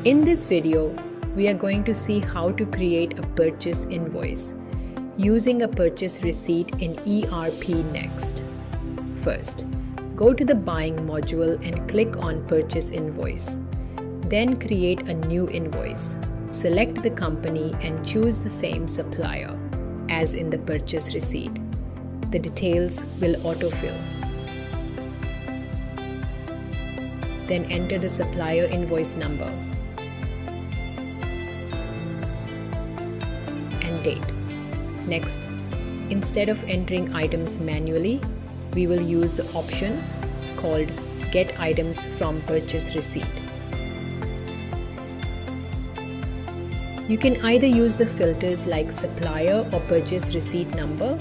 In this video, we are going to see how to create a purchase invoice using a purchase receipt in ERPNext. First, go to the Buying module and click on Purchase Invoice. Then create a new invoice. Select the company and choose the same supplier as in the purchase receipt. The details will autofill. Then enter the supplier invoice number and date. Next, instead of entering items manually, we will use the option called Get Items from Purchase Receipt. You can either use the filters like supplier or purchase receipt number,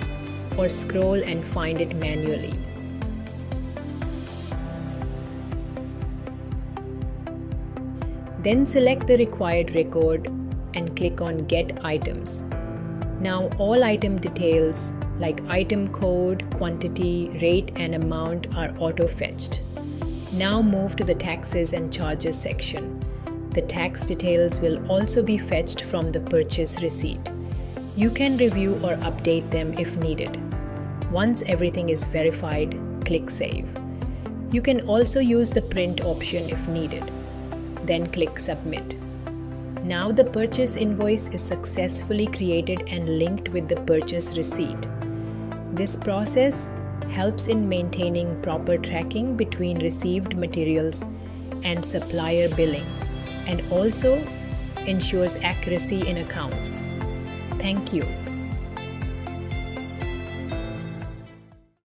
or scroll and find it manually. Then select the required record and click on Get Items. Now all item details like item code, quantity, rate and amount are auto-fetched. Now move to the taxes and charges section. The tax details will also be fetched from the purchase receipt. You can review or update them if needed. Once everything is verified, click Save. You can also use the print option if needed. Then click Submit. Now the purchase invoice is successfully created and linked with the purchase receipt. This process helps in maintaining proper tracking between received materials and supplier billing, and also ensures accuracy in accounts. Thank you.